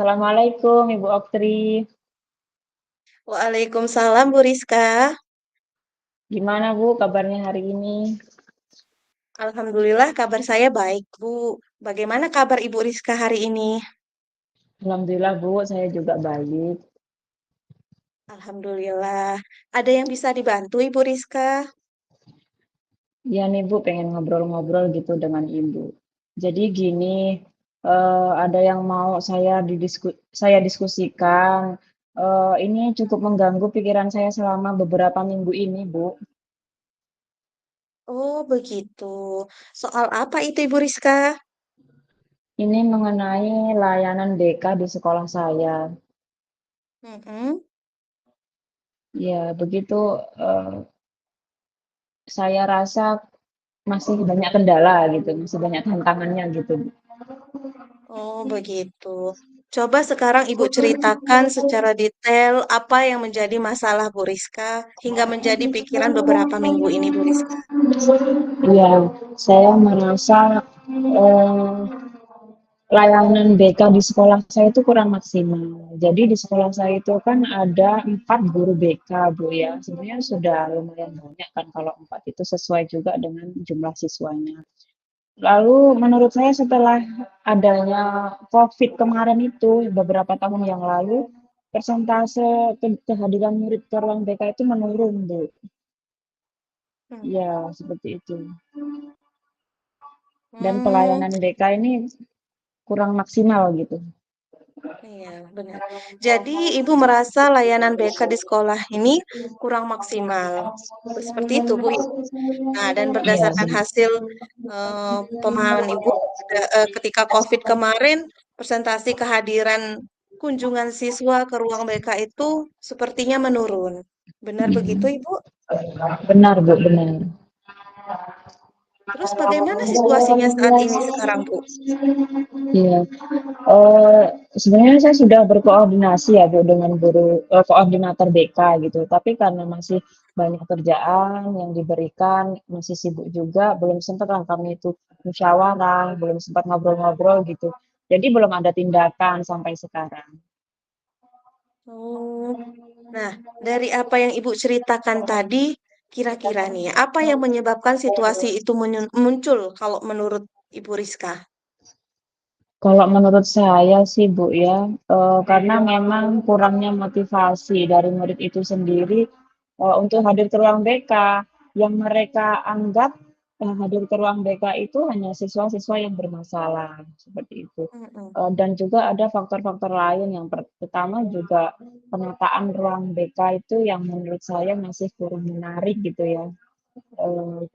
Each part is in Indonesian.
Assalamualaikum Ibu Oktri. Waalaikumsalam Bu Rizka. Gimana Bu kabarnya hari ini? Alhamdulillah kabar saya baik Bu. Bagaimana kabar Ibu Rizka hari ini? Alhamdulillah Bu, saya juga baik. Alhamdulillah. Ada yang bisa dibantu Ibu Rizka? Ya nih Bu, pengen ngobrol-ngobrol gitu dengan Ibu. Jadi gini, ada yang mau saya diskusikan. Ini cukup mengganggu pikiran saya selama beberapa minggu ini Bu. Oh begitu. Soal apa itu Ibu Rizka? Ini mengenai layanan BK di sekolah saya. Mm-mm. Ya begitu, eh, saya rasa masih banyak kendala gitu, masih banyak tantangannya gitu. Oh begitu. Coba sekarang Ibu ceritakan secara detail apa yang menjadi masalah Bu Rizka hingga menjadi pikiran beberapa minggu ini Bu Rizka. Iya, saya merasa eh, layanan BK di sekolah saya itu kurang maksimal. Jadi di sekolah saya itu kan ada 4 guru BK, Bu ya. Sebenarnya sudah lumayan banyak kan kalau 4 itu sesuai juga dengan jumlah siswanya. Lalu menurut saya setelah adanya COVID kemarin itu beberapa tahun yang lalu, persentase kehadiran murid ke ruang BK itu menurun, Bu. Hmm. Ya, seperti itu. Dan Hmm, pelayanan BK ini kurang maksimal gitu. iya, benar. Jadi, Ibu merasa layanan BK di sekolah ini kurang maksimal. Seperti itu, Bu. Ya? Nah, dan Iya, berdasarkan hasil pemahaman Ibu, ketika COVID kemarin, presentasi kehadiran kunjungan siswa ke ruang BK itu sepertinya menurun. Benar begitu, Ibu? benar Bu, benar. Terus bagaimana situasinya saat ini sekarang, Bu? Iya. Eh, Sebenarnya saya sudah berkoordinasi ya Bu dengan koordinator BK gitu. Tapi karena masih banyak kerjaan yang diberikan, masih sibuk juga, belum sempat lah kami itu musyawarah, belum sempat ngobrol-ngobrol gitu. Jadi belum ada tindakan sampai sekarang. Oh, nah, dari apa yang Ibu ceritakan tadi, kira-kira nih, apa yang menyebabkan situasi itu muncul kalau menurut Ibu Rizka? Kalau menurut saya sih Bu ya, karena memang kurangnya motivasi dari murid itu sendiri untuk hadir ke ruang BK, yang mereka anggap hadir ke ruang BK itu hanya siswa-siswa yang bermasalah, seperti itu. Mm-mm. Dan juga ada faktor-faktor lain yang pertama juga penataan ruang BK itu yang menurut saya masih kurang menarik gitu ya,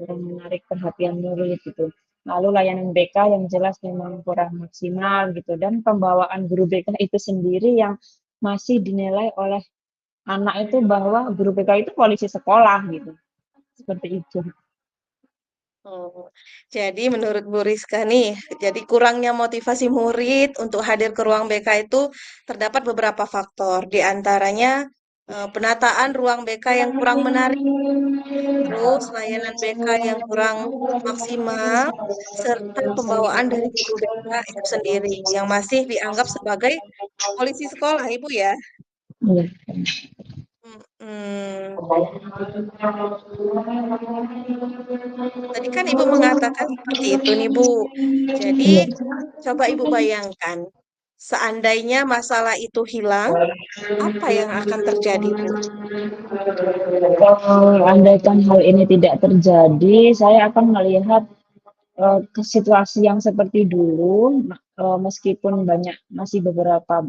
kurang menarik perhatian murid gitu. Lalu layanan BK yang jelas memang kurang maksimal gitu dan pembawaan guru BK itu sendiri yang masih dinilai oleh anak itu bahwa guru BK itu polisi sekolah gitu. Seperti itu. Oh, jadi menurut Bu Rizka nih, jadi kurangnya motivasi murid untuk hadir ke ruang BK itu terdapat beberapa faktor, di antaranya penataan ruang BK yang kurang menarik. Terus layanan BK yang kurang maksimal, serta pembawaan dari guru BK itu sendiri yang masih dianggap sebagai polisi sekolah, Ibu ya. Iya. Hmm, tadi kan Ibu mengatakan seperti itu nih, Bu. Jadi Iya. coba Ibu bayangkan, seandainya masalah itu hilang, apa yang akan terjadi, Bu? Andaikan hal ini tidak terjadi, saya akan melihat ke situasi yang seperti dulu, meskipun masih beberapa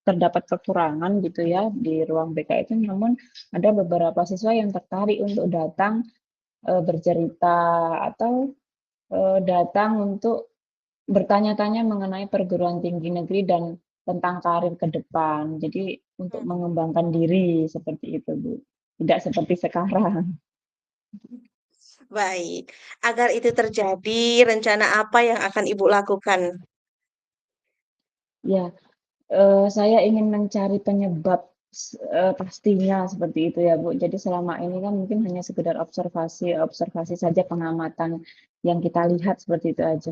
terdapat kekurangan gitu ya di ruang BK itu, namun ada beberapa siswa yang tertarik untuk datang bercerita atau datang untuk bertanya-tanya mengenai perguruan tinggi negeri dan tentang karir ke depan. Jadi untuk Hmm, mengembangkan diri seperti itu, Bu. Tidak seperti sekarang. baik, agar itu terjadi, rencana apa yang akan Ibu lakukan? Ya, saya ingin mencari penyebab pastinya seperti itu ya, Bu. Jadi selama ini kan mungkin hanya sekedar observasi observasi saja, pengamatan yang kita lihat seperti itu aja.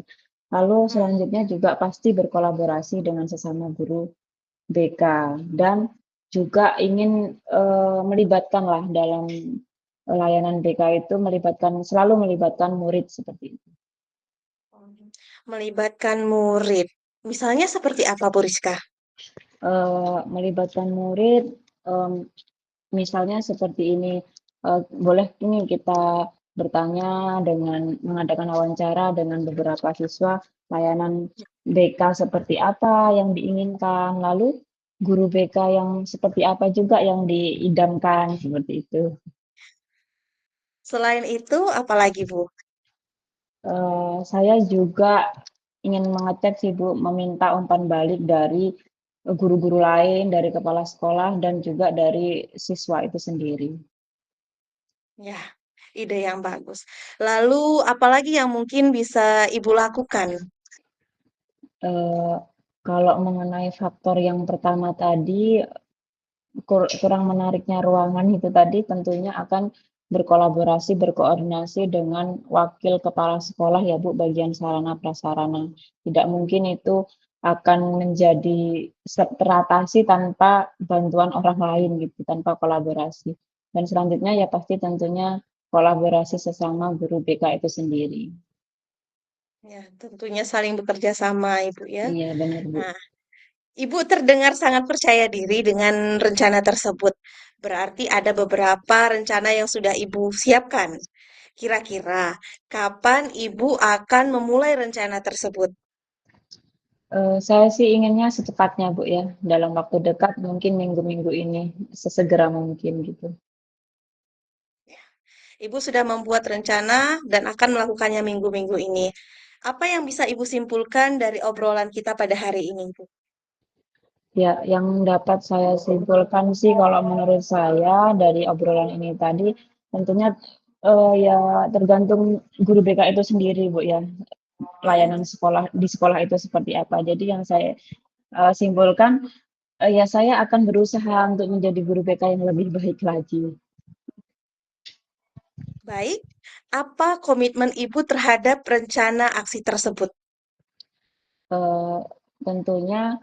Lalu Hmm, selanjutnya juga pasti berkolaborasi dengan sesama guru BK dan juga ingin melibatkan lah dalam layanan BK itu melibatkan selalu melibatkan murid seperti itu. Melibatkan murid. Misalnya seperti apa, Bu Rizka? Melibatkan murid, misalnya seperti ini, boleh ini kita bertanya dengan mengadakan wawancara dengan beberapa siswa layanan BK seperti apa yang diinginkan, lalu guru BK yang seperti apa juga yang diidamkan, seperti itu. Selain itu, apalagi Bu? Saya juga ingin mengecek sih Bu, meminta umpan balik dari guru-guru lain, dari kepala sekolah dan juga dari siswa itu sendiri. Ya, ide yang bagus. Lalu, apalagi yang mungkin bisa Ibu lakukan? Eee, Kalau mengenai faktor yang pertama tadi, kurang menariknya ruangan itu tadi tentunya akan berkolaborasi, berkoordinasi dengan wakil kepala sekolah ya Bu, bagian sarana prasarana. Tidak mungkin itu akan menjadi teratasi tanpa bantuan orang lain gitu, tanpa kolaborasi. Dan selanjutnya ya pasti tentunya kolaborasi sesama guru BK itu sendiri. Ya, tentunya saling bekerja sama, Ibu ya. Iya benar Bu. Nah, Ibu terdengar sangat percaya diri dengan rencana tersebut. Berarti ada beberapa rencana yang sudah Ibu siapkan. Kira-kira kapan Ibu akan memulai rencana tersebut? Saya sih inginnya secepatnya, Bu, ya, dalam waktu dekat mungkin minggu-minggu ini, sesegera mungkin gitu. Ibu sudah membuat rencana dan akan melakukannya minggu-minggu ini. Apa yang bisa Ibu simpulkan dari obrolan kita pada hari ini, Bu? Ya, yang dapat saya simpulkan sih kalau menurut saya dari obrolan ini tadi, tentunya, ya tergantung guru BK itu sendiri, Bu, ya, layanan sekolah di sekolah itu seperti apa. Jadi yang saya, simpulkan, ya saya akan berusaha untuk menjadi guru BK yang lebih baik lagi. Baik, apa komitmen Ibu terhadap rencana aksi tersebut? Eee, Tentunya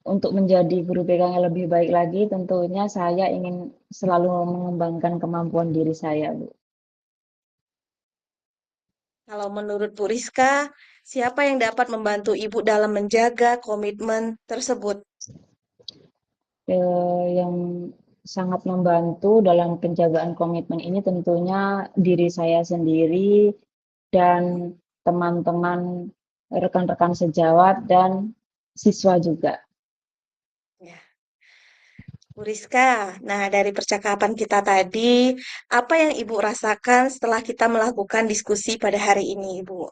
untuk menjadi guru BK yang lebih baik lagi, tentunya saya ingin selalu mengembangkan kemampuan diri saya, Bu. Kalau menurut Bu Rizka, siapa yang dapat membantu Ibu dalam menjaga komitmen tersebut? Yang sangat membantu dalam penjagaan komitmen ini tentunya diri saya sendiri dan teman-teman, rekan-rekan sejawat dan siswa juga. Ya, Bu Rizka, nah dari percakapan kita tadi, apa yang Ibu rasakan setelah kita melakukan diskusi pada hari ini, Ibu?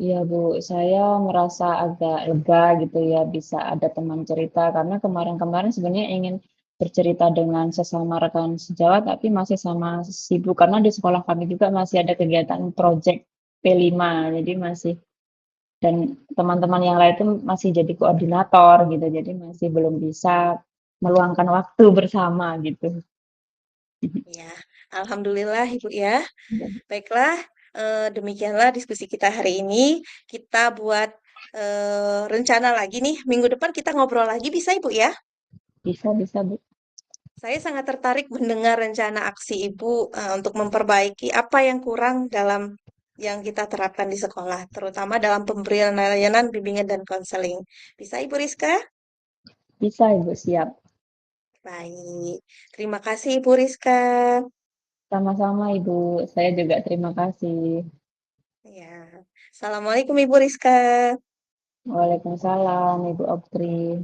Iya Bu, saya merasa agak lega gitu ya bisa ada teman cerita karena kemarin-kemarin sebenarnya ingin bercerita dengan sesama rekan sejawat tapi masih sama sibuk karena di sekolah kami juga masih ada kegiatan project P5 jadi masih dan teman-teman yang lain itu masih jadi koordinator gitu jadi masih belum bisa meluangkan waktu bersama gitu. Ya, Alhamdulillah Ibu ya. Baiklah, demikianlah diskusi kita hari ini. Kita buat rencana lagi nih. Minggu depan kita ngobrol lagi bisa Ibu ya? Bisa bisa Bu. Saya sangat tertarik mendengar rencana aksi Ibu untuk memperbaiki apa yang kurang dalam yang kita terapkan di sekolah, terutama dalam pemberian layanan bimbingan dan konseling. Bisa Ibu Rizka? Bisa Ibu siap. Baik, terima kasih Ibu Rizka. Sama-sama Ibu. Saya juga terima kasih. Ya, Assalamualaikum Ibu Rizka. Waalaikumsalam Ibu Opri.